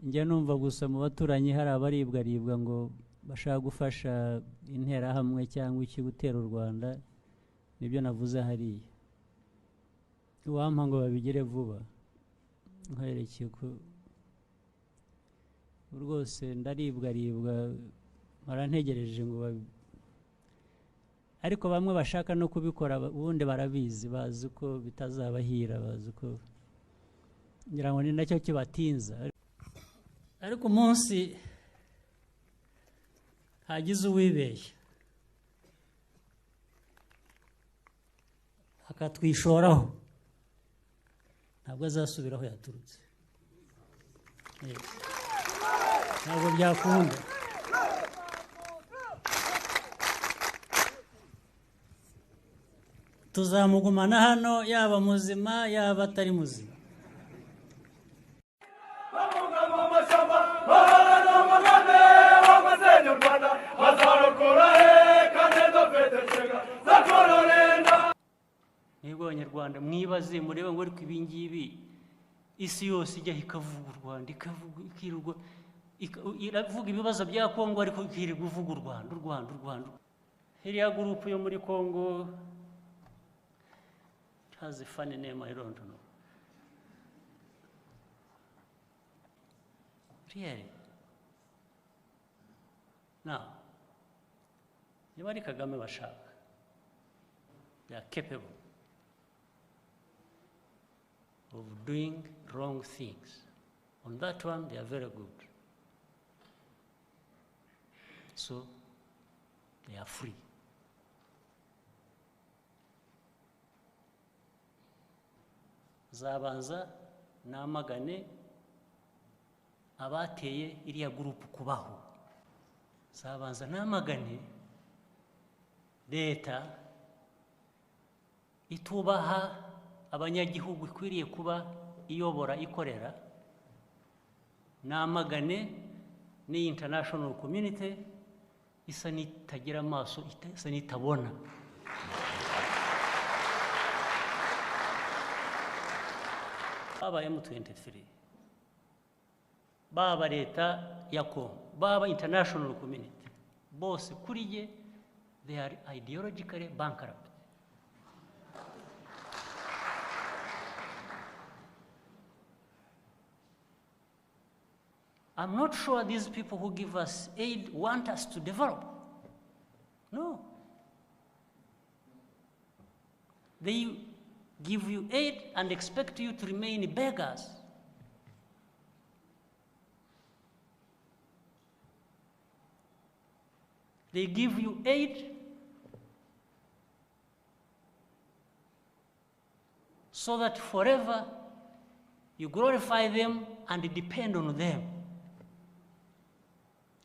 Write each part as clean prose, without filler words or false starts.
njya numva gusa mu baturanyi hari abaribwa ngo bashaka gufasha interahamwe cyangwa iki gutera u Rwanda, nibyo navuze hariya. Uwampa ngo babigire vuba nkwerekeye ko rwose ndaribwa barantegereje ngo ariko bamwe bashaka no kubikora ubundi barabizi, bazi ko bitazabahira, bazi ko ngira ngo ni nacyo kibatinza. Ariko umunsi hagize uwibeshya akatwishoraho, ntabwo azasubiraho yaturutse, ntabwo byakunda. Tuzamugumana hano yaba muzima yaba atari muzima. Nibwo Abanyarwanda mwibaze murebe ngo ariko ibi ngibi isi yose ijya ikavuga u Rwanda, ikavuga iravuga ibibazo bya Kongo, ariko ikirirwa uvuga u Rwanda. Hiriya gurupu yo muri Kongo has a funny name, I don't know. Really? Now, niba ari Kagame bashaka, they are capable of doing wrong things. On that one, they are very good. So, they are free. Zabanza namagane abateye iriya gurupu kubaho. Zabanza namagane leta itubaha abanyagihugu ikwiriye kuba iyobora ikorera. Namagane ni international community isa nitagira amaso, isa nitabona. Baba M23, baba leta ya Congo, baba international community, bose kuriye they are ideologically bankrupt. I'm not sure these people who give us aid want us to develop. No. They give you aid and expect you to remain beggars. They give you aid so that forever you glorify them and depend on them.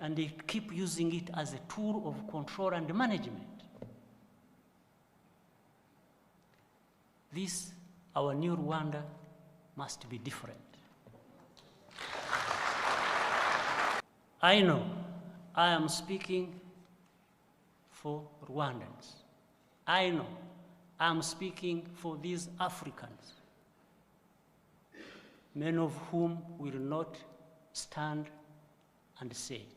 And they keep using it as a tool of control and management. This, our new Rwanda, must be different. I know I am speaking for Rwandans. I know I am speaking for these Africans, many of whom will not stand and say it.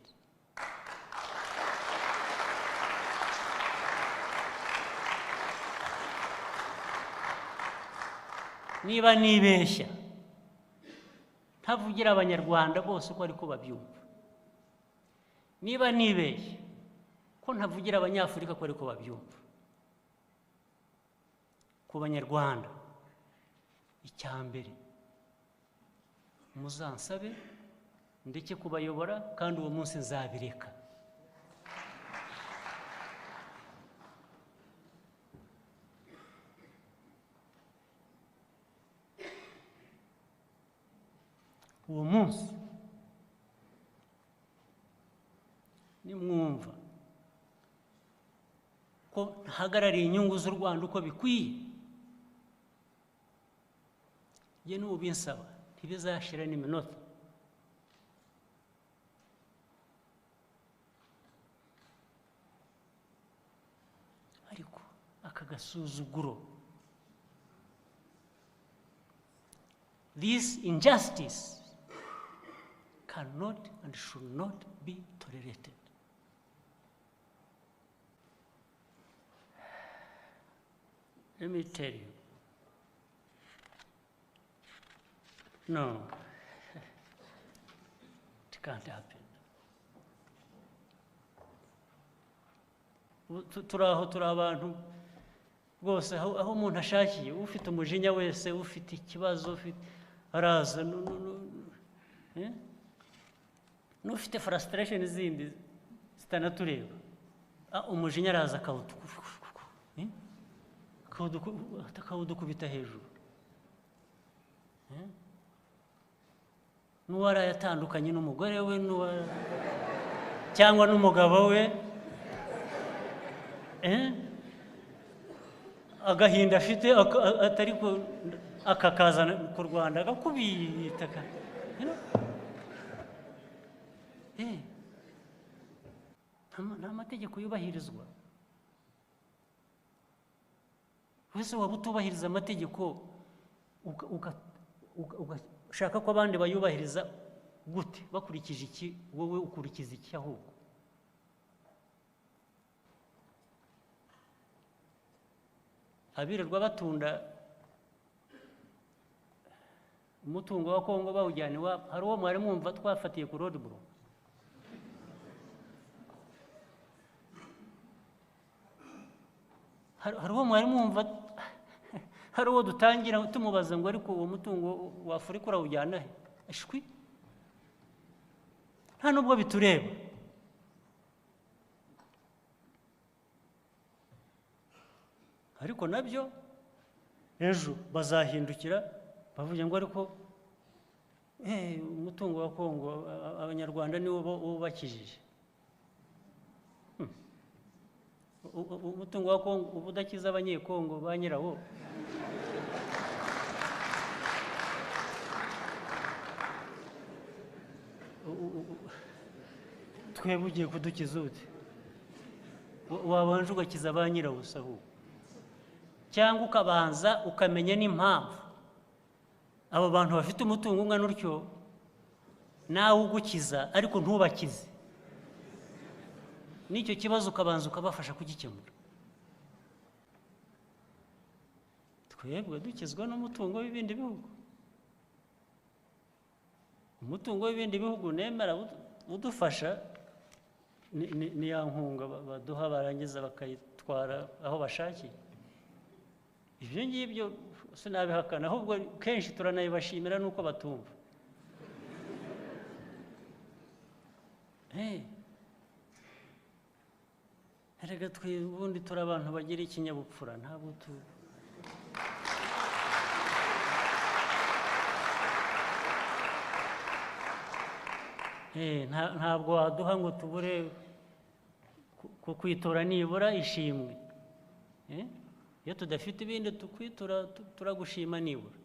Niba nibeshya ntavugira Abanyarwanda bose ko ariko babyumva, niba nibeshya ko ntavugira Abanyafurika ko ariko babyumva, ku Banyarwanda icyambere muzansabe ndeke kubayobora, kandi uwo munsi nzabireka. Uwo munsi nimwumva ko ntahagarariye inyungu z'u Rwanda uko bikwiye, ye n'ubinsaba ntibizashira n'iminota. Ariko aka gasuzuguro, this injustice cannot and should not be tolerated. Let me tell you. No, it can't happen. Turi abantu rwose aho umuntu ashakiye, ufite umujinya wese, ufite ikibazo, araza, n'ufite frustration zindi zitanatureba, umujinya araza akawudukubita hejuru. N'uwaraye atandukanye n'umugore we cyangwa n'umugabo we, agahinda afite atari akakazana ku Rwanda agakubita, nta mategeko yubahirizwa. Wese waba utubahiriza amategeko ugashaka ko abandi bayubahiriza gute? Bakurikije iki? Wowe ukurikiza iki ahubwo? Abirirwa batunda umutungo wa Kongo bawujyana iwabo. Hari uwo mwari mwumva twafatiye ku road block? Hari uwo mwari mwumva? Hari uwo dutangira tumubaza ngo ariko uwo mutungo wa Afurika urawujyana he? Ashwi, nta nubwo bitureba. Ariko nabyo ejo bazahindukira bavuga ngo ariko umutungo wa Kongo abanyarwanda niwo ubakijije. Umutungo wa Kongo ubudakiza abanyekongo ba nyirawo. Twebwe ugiye kudukiza ute? Wabanje ugakiza ba nyirawo ahubwo, cyangwa ukabanza ukamenya n'impamvu abo bantu bafite umutungo ungana utyo nawe ugukiza ariko ntubakize. N'icyo kibazo ukabanza ukabafasha kugikemura. Twebwe dukizwa n'umutungo w'ibindi bihugu. Umutungo w'ibindi bihugu nemera udufasha ni ya nkunga baduha barangiza bakayitwara aho bashakiye. Ibyo ngibyo sinabihakana, ahubwo kenshi turanayibashimira nuko batumva. Erega twe ubundi turi abantu bagira ikinyabupfura, ntabwo ntabwo waduha ngo tubure kwitora nibura ishimwe. Iyo tudafite ibindi tukwitura turagushima nibura.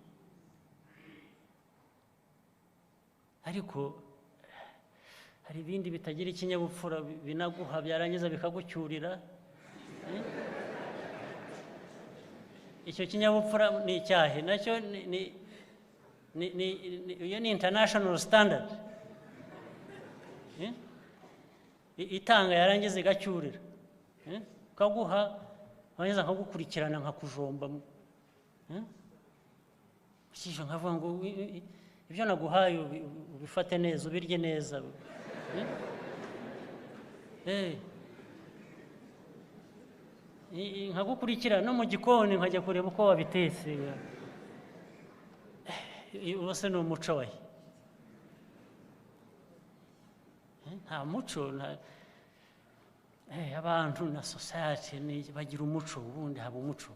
Ariko hari ibindi bitagira ikinyabupfura binaguha byarangiza bikagucyurira. Icyo kinyabupfura ni icyahe nacyo iyo ni international standard. Itanga yarangiza igacyurira, kaguha abangiza nkagukurikirana nkakujomba. Ukije nkavuga ngo ibyo naguhaye ubifate neza, ubirye neza. Nkagukurikirana no mu gikoni nkajya kureba uko wabitetse. Ubose ni umuco wahe? Nta muco. Abantu na society bagira umuco, ubundi haba umuco.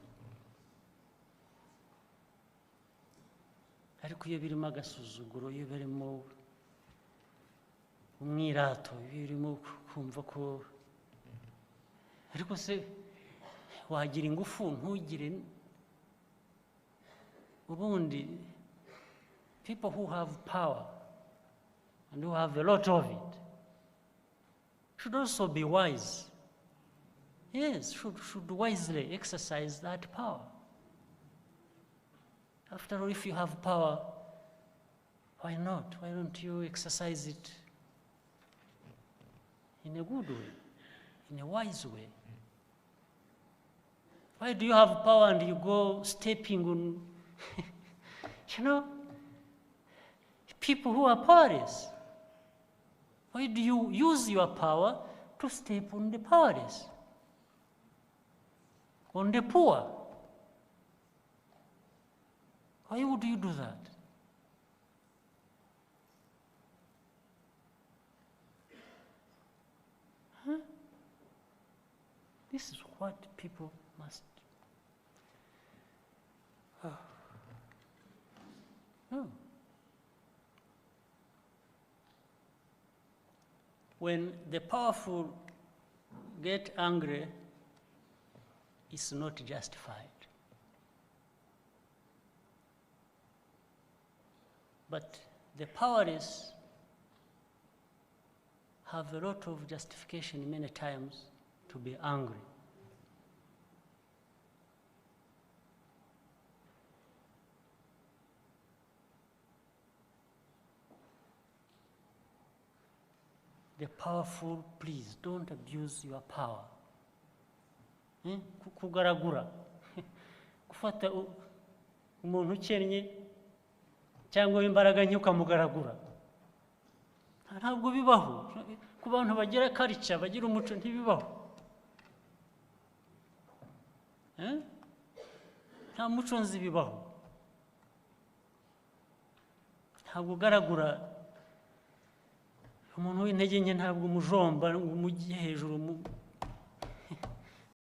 Ariko iyo birimo agasuzuguro, iyo birimo umwirato, iyo birimo kumva ko ariko se wagira ingufu ntugire. Ubundi people who have power and who have a lot of it should also be wise. Yes, should wisely exercise that power. After all, if you have power, Why not? Why don't you exercise it in a good way, in a wise way? Why do you have power and you go stepping on, you know, people who are powerless? Why do you use your power to step on the powerless, on the poor? Why would you do that? Huh? This is what people must do. No. When the powerful get angry, it's not justified. But the powerless have a lot of justification many times to be angry. The powerful, please don't abuse your power. Kugaragura, gufata umuntu ukennye cyangwa imbaraga nke ukamugaragura, ntabwo bibaho. Ku bantu bagira culture, bagira umuco, ntibibaho. Nta muco nzi bibaho. Ntabwo ugaragura umuntu w'intege nke, ntabwo umujomba ngo umujye hejuru